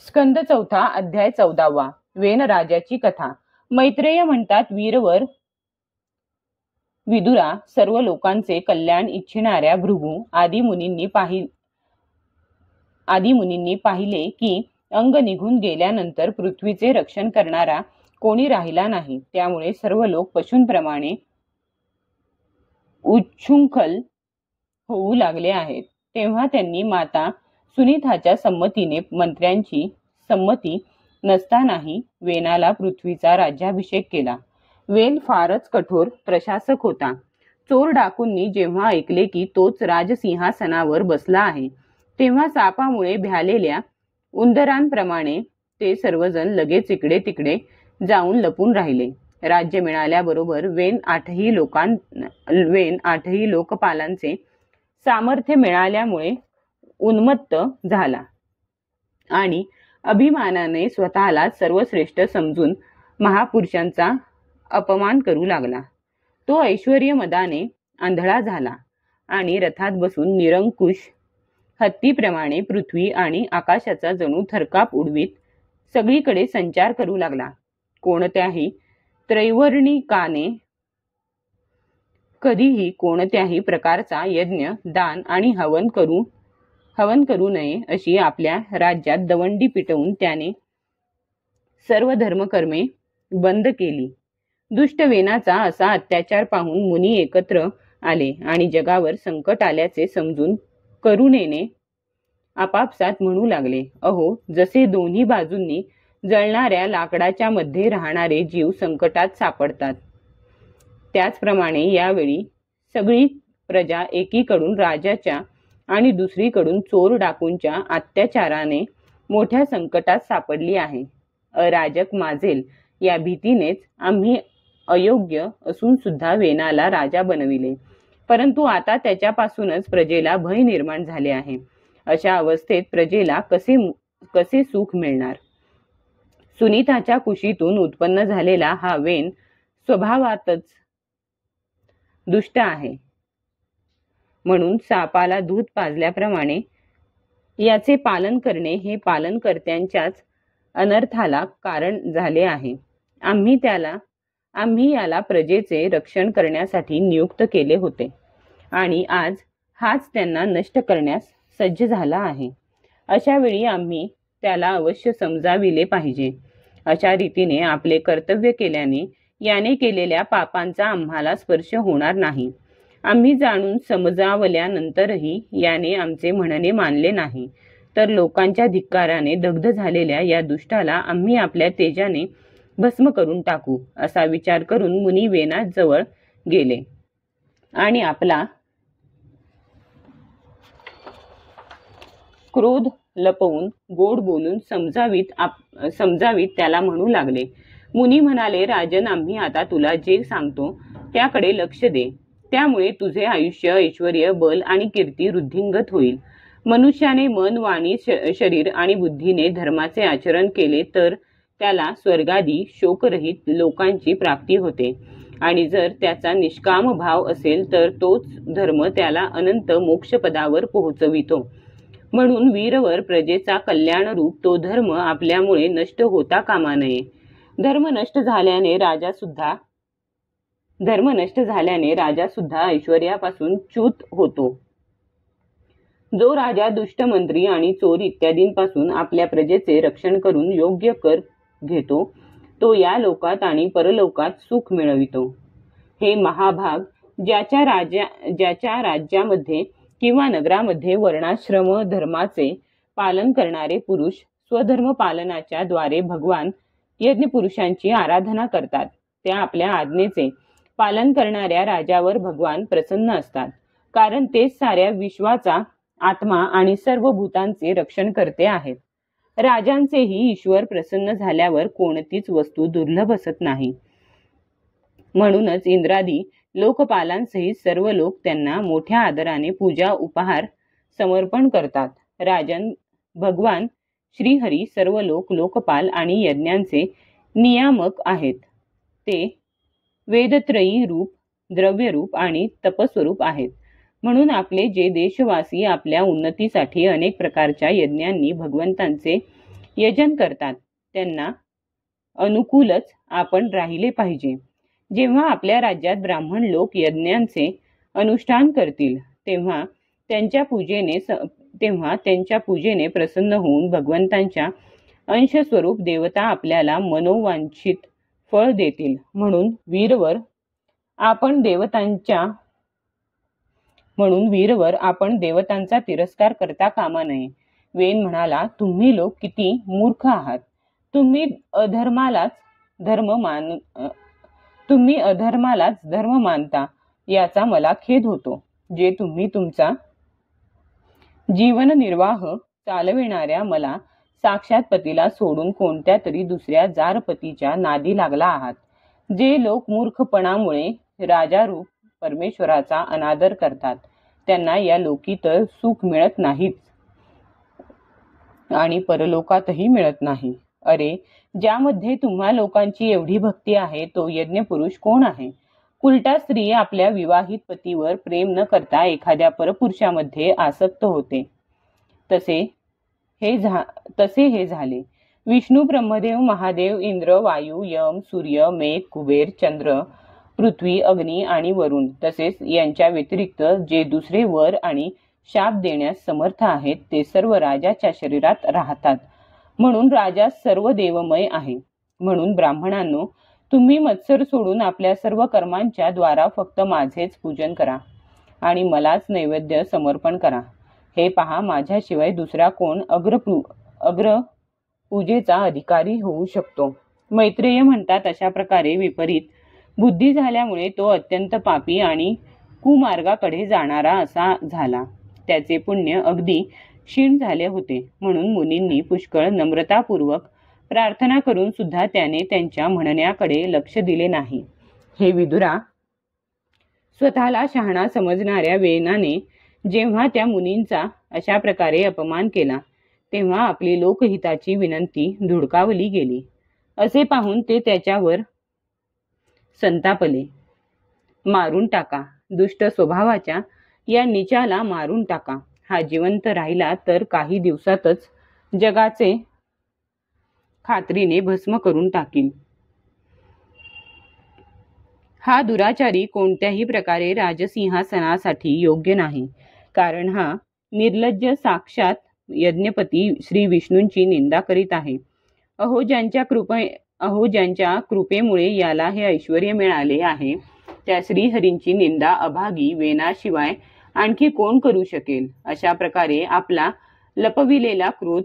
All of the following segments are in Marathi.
स्कंद चौथा अध्याय 14वा. वेन राजाची कथा. मैत्रेय म्हणतात, वीरवर विदुरा, सर्व लोकांचे कल्याण इच्छिणाऱ्या भृगु आदी मुनींनी पाहिले की अंग निघून गेल्यानंतर पृथ्वीचे रक्षण करणारा कोणी राहिला नाही. त्यामुळे सर्व लोक पशूंप्रमाणे उच्छृंखल होऊ लागले आहेत. तेव्हा त्यांनी माता सुनीताच्या संमतीने, मंत्र्यांची संमती नसतानाही वेनाला पृथ्वीचा राज्याभिषेक केला. वेन फारच कठोर प्रशासक होता. चोर डाकूंनी जेव्हा ऐकले की तोच राजसिंहासनावर बसला आहे, तेव्हा सापामुळे भ्यालेल्या उंदरांप्रमाणे ते सर्वजण लगेच इकडे तिकडे जाऊन लपून राहिले. राज्य मिळाल्याबरोबर वेन आठही लोकपालांचे सामर्थ्य मिळाल्यामुळे उन्मत्त झाला आणि अभिमानाने स्वतःला सर्वश्रेष्ठ समजून महापुरुषांचा अपमान करू लागला. तो ऐश्वर्य मदाने आंधळा झाला आणि रथात बसून निरंकुश हत्तीप्रमाणे पृथ्वी आणि आकाशाचा जणू थरकाप उडवीत सगळीकडे संचार करू लागला. कोणत्याही त्रैवर्णिकाने कधीही कोणत्याही प्रकारचा यज्ञ, दान आणि हवन करू नये अशी आपल्या राज्यात दवंडी पिटवून त्याने सर्व धर्मकर्मे बंद केली. दुष्ट वेनाचा असा अत्याचार पाहून मुनी एकत्र आले आणि जगावर संकट आल्याचे समजून करुणेने आपापसात म्हणू लागले, अहो, जसे दोन्ही बाजूंनी जळणाऱ्या लाकडाच्या मध्ये राहणारे जीव संकटात सापडतात, त्याचप्रमाणे यावेळी सगळी प्रजा एकीकडून राजाच्या आणि दुसरीकडून चोर डाकूंच्या अत्याचाराने मोठ्या संकटात सापडली आहे. अराजक माजेल या भीतीनेच आम्ही अयोग्य असून सुद्धा वेनाला राजा बनविले, परंतु आता त्याच्यापासूनच प्रजेला भय निर्माण झाले आहे. अशा अवस्थेत प्रजेला कसे सुख मिळणार? सुनीताच्या कुशीतून उत्पन्न झालेला हा वेन स्वभावातच दुष्ट आहे. म्हणून सापाला दूध पाजल्याप्रमाणे याचे पालन करणे हे पालनकर्त्यांच्याच अनर्थाला कारण झाले आहे. आम्ही याला प्रजेचे रक्षण करण्यासाठी नियुक्त केले होते आणि आज हाच त्यांना नष्ट करण्यास सज्ज झाला आहे. अशा वेळी आम्ही त्याला अवश्य समजाविले पाहिजे. अशा रीतीने आपले कर्तव्य केल्याने याने केलेल्या पापांचा आम्हाला स्पर्श होणार नाही. आम्ही जाणून समजावल्यानंतरही याने आमचे म्हणणे मानले नाही, तर लोकांच्या धिक्काराने दग्ध झालेल्या या दुष्टाला आम्ही आपल्या तेजाने भस्म करून टाकू, असा विचार करून मुनी वेनाजवळ गेले आणि आपला क्रोध लपवून गोड बोलून समजावीत त्याला म्हणू लागले. मुनी म्हणाले, राजन, आम्ही आता तुला जे सांगतो त्याकडे लक्ष दे. त्यामुळे तुझे आयुष्य, ऐश्वर्य, बल आणि कीर्ती वृद्धिंगत होईल. मनुष्याने मन, वाणी, शरीर आणि बुद्धीने धर्माचे आचरण केले तर त्याला स्वर्गादी शोकरहित लोकांची प्राप्ती होते आणि जर त्याचा निष्काम भाव असेल तर तोच धर्म त्याला अनंत मोक्षपदावर पोहोचवितो. म्हणून वीरवर प्रजेचा कल्याणरूप तो धर्म आपल्यामुळे नष्ट होता कामा नये. धर्म नष्ट झाल्याने राजा सुद्धा ऐश्वर्यापासून च्युत होतो. जो राजा दुष्ट मंत्री आणि चोर इत्यादींपासून आपल्या प्रजेचे रक्षण करून योग्य कर घेतो, तो या लोकात आणि परलोकात सुख मिळवितो. हे महाभाग, ज्याच्या राज्यामध्ये किंवा नगरामध्ये वर्णाश्रम धर्माचे पालन करणारे पुरुष स्वधर्म पालनाच्या द्वारे भगवान यज्ञपुरुषांची आराधना करतात, त्या आपल्या आज्ञेचे पालन करणाऱ्या राजावर भगवान प्रसन्न असतात, कारण तेच साऱ्या विश्वाचा आत्मा आणि सर्व भूतांचे रक्षण करते आहेत. राजांचेही ईश्वर प्रसन्न झाल्यावर कोणतीच वस्तू दुर्लभ असत नाही. म्हणूनच इंद्रादी लोकपालांसहित सर्व लोक त्यांना मोठ्या आदराने पूजा उपहार समर्पण करतात. राजन, भगवान श्रीहरी सर्व लोकपाल आणि यज्ञांचे नियामक आहेत. ते वेदत्रयी रूप, द्रव्यरूप आणि तपस्वरूप आहेत. म्हणून आपले जे देशवासी आपल्या उन्नतीसाठी अनेक प्रकारच्या यज्ञांनी भगवंतांचे यजन करतात त्यांना अनुकूलच आपण राहिले पाहिजे. जेव्हा आपल्या राज्यात ब्राह्मण लोक यज्ञांचे अनुष्ठान करतील तेव्हा त्यांच्या पूजेने प्रसन्न होऊन भगवंतांच्या अंशस्वरूप देवता आपल्याला मनोवांछित फळ देतील. म्हणून वीरवर आपण देवतांचा तिरस्कार करता कामा नये. वेन म्हणाला, तुम्ही लोक किती मूर्ख आहात. तुम्ही अधर्मालाच धर्म मानता याचा मला खेद होतो. जे तुम्ही तुमचा जीवननिर्वाह चालविणाऱ्या मला साक्षात पतीला सोडून कोणत्या तरी दुसऱ्या जारपतीच्या नादी लागला आहात. जे लोक मूर्खपणामुळे राजारूप परमेश्वराचा अनादर करतात त्यांना या लोकी तर सुख मिळत नाहीच आणि परलोकातही मिळत नाही. अरे, ज्यामध्ये तुम्हा लोकांची एवढी भक्ती आहे तो यज्ञपुरुष कोण आहे? उलटा स्त्री आपल्या विवाहित पतीवर प्रेम न करता एखाद्या परपुरुषामध्ये आसक्त होते. तसे हे झाले. विष्णू, ब्रह्मदेव, महादेव, इंद्र, वायू, यम, सूर्य, मेघ, कुबेर, चंद्र, पृथ्वी, अग्नी आणि वरुण तसेच यांच्या व्यतिरिक्त जे दुसरे वर आणि शाप देण्यास समर्थ आहेत ते सर्व राजाच्या शरीरात राहतात. म्हणून राजा सर्व देवमय आहे. म्हणून ब्राह्मणांनो, तुम्ही मत्सर सोडून आपल्या सर्व कर्मांच्या द्वारा फक्त माझेच पूजन करा आणि मलाच नैवेद्य समर्पण करा. हे पहा, माझ्याशिवाय दुसरा कोण अग्र पूजेचा अधिकारी होऊ शकतो? मैत्रेय म्हणतात, अशा प्रकारे विपरीत बुद्धी झाल्यामुळे तो अत्यंत पापी आणि कुमार्गाकडे जाणारा असा झाला. त्याचे पुण्य अगदी क्षीण झाले होते. म्हणून मुनींनी पुष्कळ नम्रतापूर्वक प्रार्थना करून सुद्धा त्याने त्यांच्या म्हणण्याकडे लक्ष दिले नाही. हे विदुरा, स्वतःला शहाणा समजणाऱ्या वेनाने जेव्हा त्या मुनींचा अशा प्रकारे अपमान केला तेव्हा आपली लोकहिताची विनंती धुडकावली गेली. असे पाहून ते त्याच्यावर संतापले. मारून टाका, दुष्ट स्वभावाच्या या नीचाला मारून टाका. हा जिवंत राहिला तर काही दिवसातच जगाचे खात्रीने भस्म करून टाकील. हा दुराचारी कोणत्याही प्रकारे राजसिंहासनासाठी योग्य नाही, कारण हा निर्लज्ज साक्षात यज्ञपती श्री विष्णूंची निंदा करीत आहे. अहो, ज्यांच्या कृपेमुळे याला हे ऐश्वर्य मिळाले आहे त्या श्रीहरींची निंदा अभागी वेनाशिवाय आणखी कोण करू शकेल? अशा प्रकारे आपला लपविलेला क्रोध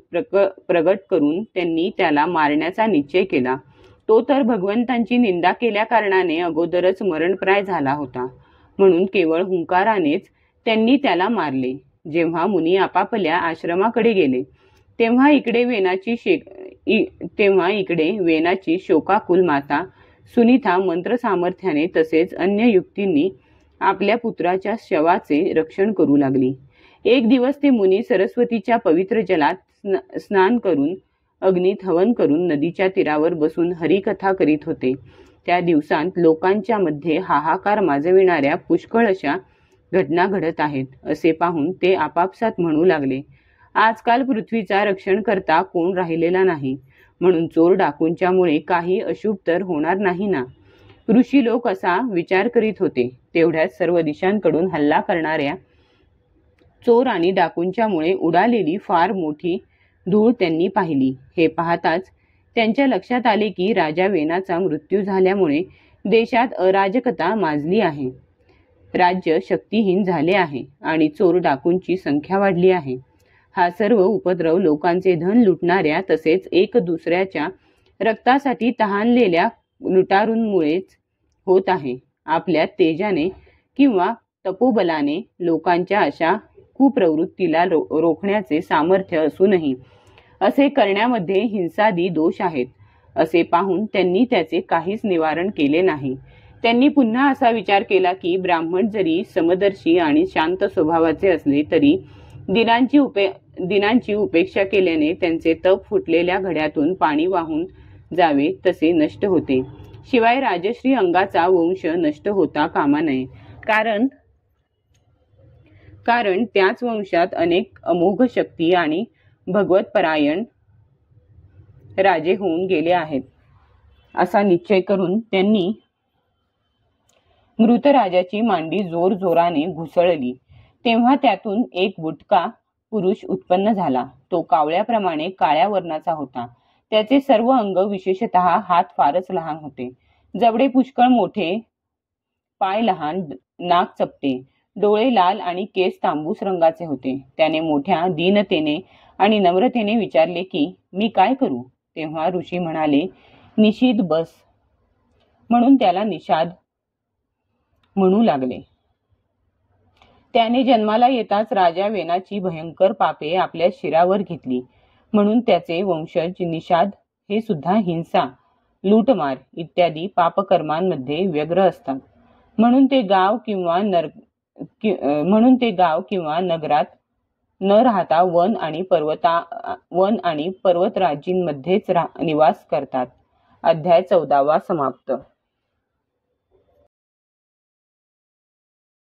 प्रगट करून त्यांनी त्याला मारण्याचा निश्चय केला. तो तर भगवंतांची निंदा केल्या कारणाने अगोदरच मरणप्राय झाला होता. म्हणून केवळ हुंकारानेच त्यांनी त्याला मारले. जेव्हा मुनी आपापल्या आश्रमाकडे गेले तेव्हा इकडे वेनाची शोकाकुल माता सुनीता मंत्र सामर्थ्याने तसेच अन्य युक्तींनी आपल्या पुत्राच्या शवाचे रक्षण करू लागली. एक दिवस ते मुनी सरस्वतीच्या पवित्र जलात स्नान करून अग्नीत हवन करून नदीच्या तीरावर बसून हरिकथा करीत होते. त्या दिवसांत लोकांच्या मध्ये हाहाकार माजविणाऱ्या पुष्कळ अशा घटना घडत आहेत. असे पाहून ते आपापसात म्हणू लागले, आजकाल पृथ्वीचा रक्षण करता कोण राहिलेला नाही. म्हणून चोर डाकूंच्यामुळे काही अशुभ तर होणार नाही ना? ऋषी लोक असा विचार करीत होते. तेवढ्यात सर्व दिशांकडून हल्ला करणाऱ्या चोर आणि डाकूंच्यामुळे उडालेली फार मोठी धूळ त्यांनी पाहिली. हे पाहताच त्यांच्या लक्षात आले की राजा वेनाचा मृत्यू झाल्यामुळे देशात अराजकता माजली आहे. राज्य शक्तिहीन झाले आहे आणि चोर डाकूंची संख्या वाढली आहे. हा सर्व उपद्रव लोकांचे धन लुटणाऱ्या तसेच एक दुसऱ्याच्या रक्तासाठी तहानलेल्या लुटारूंमुळेच होत आहे. आपल्या तेजाने किंवा तपोबलाने लोकांच्या अशा कुप्रवृत्तीला रोखण्याचे सामर्थ्य असूनही असे करण्यामध्ये हिंसादी दोष आहेत. असे पाहून त्यांनी त्याचे काहीच निवारण केले नाही. त्यांनी पुन्हा असा विचार केला की ब्राह्मण जरी समदर्शी आणि शांत स्वभावाचे असले तरी दिनांची उपेक्षा केल्याने त्यांचे तप फुटलेल्या घड्यातून पाणी वाहून जावे तसे नष्ट होते. शिवाय राजश्री अंगाचा वंश नष्ट होता कामा नये, कारण त्याच वंशात अनेक अमोघ शक्ती आणि भगवतपरायण राजे होऊन गेले आहेत असा निश्चय करून त्यांनी मृत राजाची मांडी जोर जोराने घुसळली. तेव्हा त्यातून एक बुटका पुरुष उत्पन्न झाला. तो कावळ्याप्रमाणे काळ्या वर्णाचा होता. त्याचे सर्व अंग विशेषतः हात फारच लहान होते. जबडे पुष्कळ मोठे, पाय लहान, नाक चपटे, डोळे लाल आणि केस तांबूस रंगाचे होते. त्याने मोठ्या दीनतेने आणि नम्रतेने विचारले की मी काय करू? तेव्हा ऋषी म्हणाले, निषीद बस. म्हणून त्याला निषाद म्हणू लागले. त्याने जन्माला येताच राजा वेनाची भयंकर पापे आपल्या शिरावर घेतली. म्हणून त्याचे वंशज निषाद हे सुद्धा हिंसा, लूटमार इत्यादी पापकर्मांमध्ये व्यग्र असतात. म्हणून ते गाव किंवा नगरात न राहता वन आणि पर्वतराजींमध्येच निवास करतात. अध्याय 14 समाप्त.